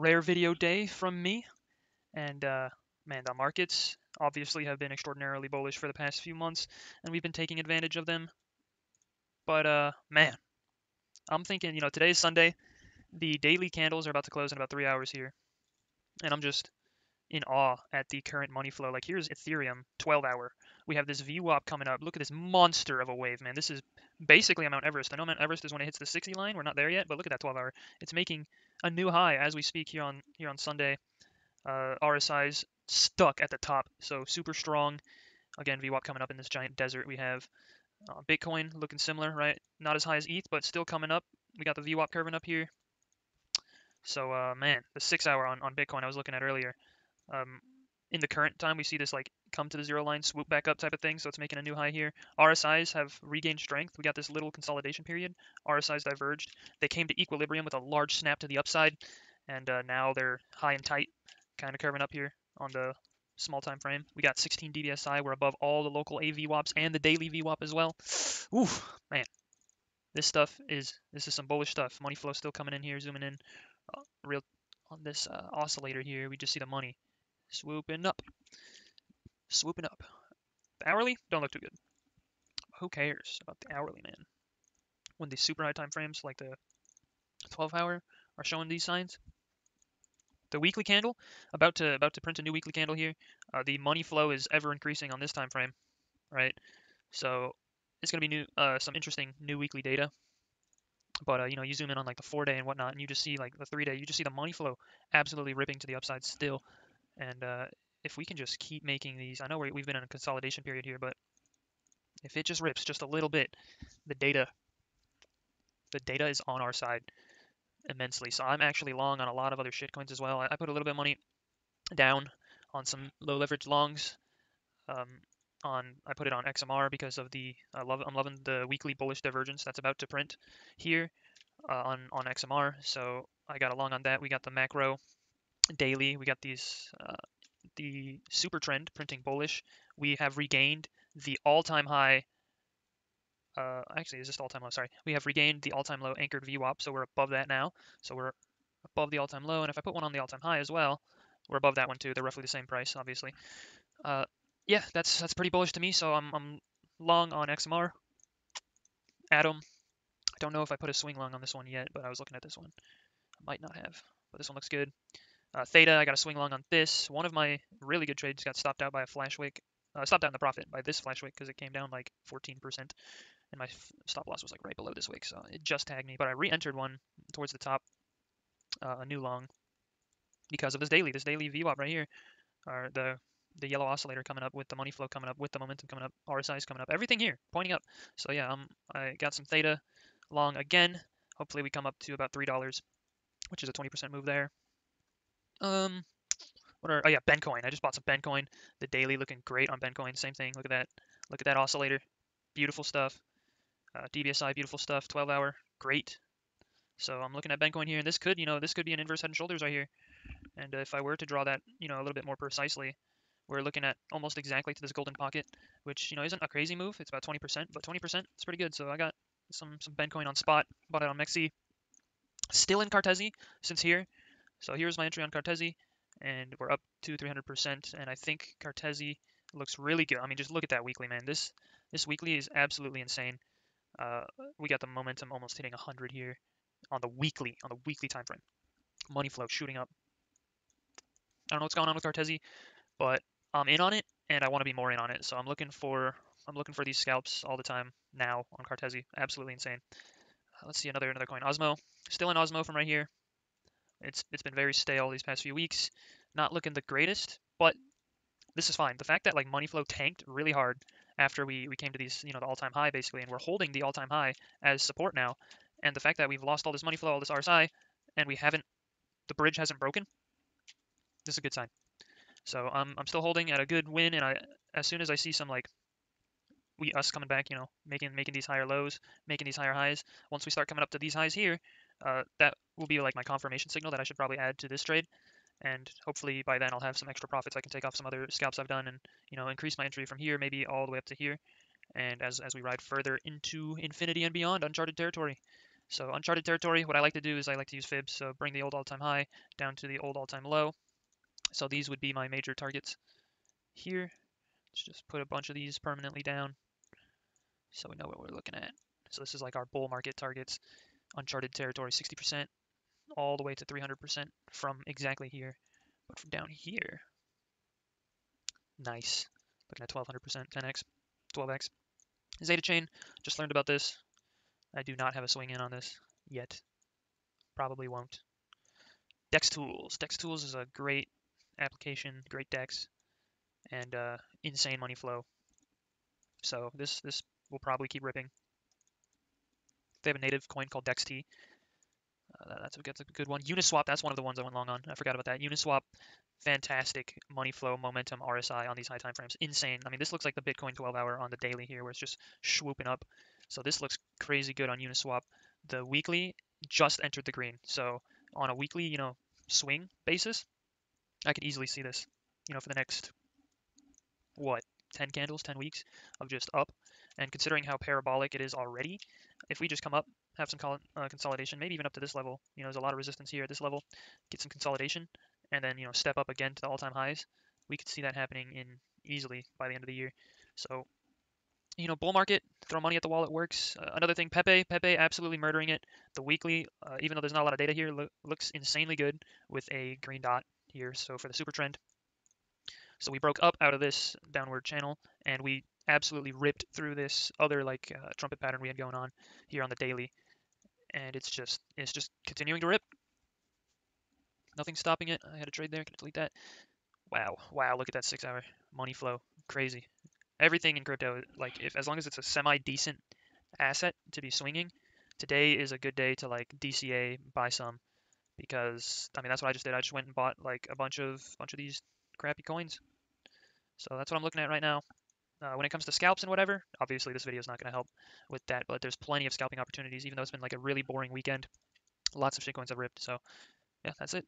rare video day from me. And man, the markets obviously have been extraordinarily bullish for the past few months, and we've been taking advantage of them. But man, I'm thinking, today's Sunday. The daily candles are about to close in about 3 hours here, and I'm just in awe at the current money flow. Like here's Ethereum 12-hour. We have this VWAP coming up. Look at this monster of a wave, man. This is basically Mount Everest. I know Mount Everest is when it hits the 60 line. We're not there yet, but look at that 12-hour. It's making a new high as we speak here on Sunday. RSI's stuck at the top, so super strong. Again, VWAP coming up in this giant desert. We have Bitcoin looking similar, right? Not as high as ETH, but still coming up. We got the VWAP curving up here. So man, the 6-hour on Bitcoin I was looking at earlier. Um, in the current time, we see this like come to the zero line, swoop back up type of thing. So it's making a new high here. RSIs have regained strength. We got this little consolidation period. RSIs diverged. They came to equilibrium with a large snap to the upside, and now they're high and tight, kind of curving up here on the small time frame. We got 16 DBSI. We're above all the local AV WAPs and the daily VWAP as well. Ooh, man, this is some bullish stuff. Money flow still coming in here, zooming in real on this oscillator here. We just see the money swooping up, swooping up. The hourly don't look too good. Who cares about the hourly, man? When the super high time frames like the 12-hour are showing these signs. The weekly candle about to print a new weekly candle here. The money flow is ever increasing on this time frame, right? So it's gonna be new, some interesting new weekly data. But you zoom in on like the 4-day and whatnot, and you just see like the 3-day. You just see the money flow absolutely ripping to the upside still. And if we can just keep making these, I know we've been in a consolidation period here, but if it just rips just a little bit, the data is on our side immensely. So I'm actually long on a lot of other shitcoins as well. I put a little bit of money down on some low leverage longs. Um, I put it on XMR because of I'm loving the weekly bullish divergence that's about to print here on XMR. So I got a long on that. We got the macro daily. We got the super trend printing bullish. We have regained the all-time high. Actually, is this all-time low? Sorry, we have regained the all-time low anchored VWAP, so we're above that now. So we're above the all-time low, and if I put one on the all-time high as well, we're above that one too. They're roughly the same price, obviously. Uh, yeah, that's pretty bullish to me. So I'm long on XMR. Atom. I don't know if I put a swing long on this one yet, but I was looking at this one. I might not have, but this one looks good. Theta, I got a swing long on this. One of my really good trades got stopped out by a flash wick. Stopped out in the profit by this flash wick because it came down like 14%, and my stop loss was like right below this wick, so it just tagged me. But I re-entered one towards the top, a new long, because of this daily VWAP right here, or the yellow oscillator coming up with the money flow coming up with the momentum coming up, RSI's coming up, everything here pointing up. So yeah, I got some theta long again. Hopefully we come up to about $3, which is a 20% move there. Oh yeah, Bencoin. I just bought some Bencoin. The daily looking great on Bencoin. Same thing. Look at that. Look at that oscillator. Beautiful stuff. DBSI, beautiful stuff. 12-hour, great. So I'm looking at Bencoin here, and this could be an inverse head and shoulders right here. And if I were to draw that, a little bit more precisely, we're looking at almost exactly to this golden pocket, which isn't a crazy move. It's about 20%, but 20% is pretty good. So I got some Bencoin on spot. Bought it on Mexi. Still in Cartesi since here. So here's my entry on Cartesi, and we're up to 300%. And I think Cartesi looks really good. I mean, just look at that weekly, man. This weekly is absolutely insane. We got the momentum almost hitting 100 here on the weekly time frame. Money flow shooting up. I don't know what's going on with Cartesi, but I'm in on it, and I want to be more in on it. So I'm looking for these scalps all the time now on Cartesi. Absolutely insane. Let's see another coin. Osmo. Still in Osmo from right here. It's been very stale these past few weeks. Not looking the greatest, but this is fine. The fact that like money flow tanked really hard after we came to these, the all-time high basically, and we're holding the all-time high as support now, and the fact that we've lost all this money flow, all this RSI, and the bridge hasn't broken, this is a good sign. So I'm still holding at a good win, and as soon as I see some like us coming back, making these higher lows, making these higher highs, once we start coming up to these highs here, that will be like my confirmation signal that I should probably add to this trade. And hopefully by then I'll have some extra profits I can take off some other scalps I've done, and increase my entry from here maybe all the way up to here, and as we ride further into infinity and beyond, uncharted territory. So uncharted territory, what I like to do is I like to use fibs, so bring the old all-time high down to the old all-time low. So these would be my major targets here. Let's just put a bunch of these permanently down so we know what we're looking at. So this is like our bull market targets, uncharted territory 60%, all the way to 300% from exactly here. But from down here, nice. Looking at 1200%, 10x, 12x. Zeta chain, just learned about this. I do not have a swing in on this yet. Probably won't. Dex tools. Dex tools is a great application, great dex, and insane money flow. So this will probably keep ripping. They have a native coin called DexT. That's a good one. Uniswap, that's one of the ones I went long on. I forgot about that. Uniswap, fantastic money flow, momentum, RSI on these high time frames. Insane. I mean, this looks like the Bitcoin 12-hour on the daily here, where it's just swooping up. So this looks crazy good on Uniswap. The weekly just entered the green. So on a weekly, swing basis, I could easily see this, for the next, what, 10 candles, 10 weeks of just up. And considering how parabolic it is already, if we just come up, have some consolidation, maybe even up to this level, there's a lot of resistance here at this level, get some consolidation, and then, step up again to the all-time highs, we could see that happening in easily by the end of the year. So, bull market, throw money at the wall, it works. Another thing, Pepe absolutely murdering it. The weekly, even though there's not a lot of data here, looks insanely good with a green dot here. So for the super trend, so we broke up out of this downward channel and we absolutely ripped through this other trumpet pattern we had going on here on the daily, and it's just continuing to rip. Nothing stopping it. I had a trade there. Can I delete that? Wow, look at that 6 hour money flow. Crazy. Everything in crypto, like, if as long as it's a semi decent asset to be swinging, today is a good day to like DCA, buy some, because I mean that's what I just did. I just went and bought like a bunch of these crappy coins. So that's what I'm looking at right now. When it comes to scalps and whatever, obviously this video is not going to help with that, but there's plenty of scalping opportunities, even though it's been like a really boring weekend. Lots of shitcoins have ripped. So yeah, that's it.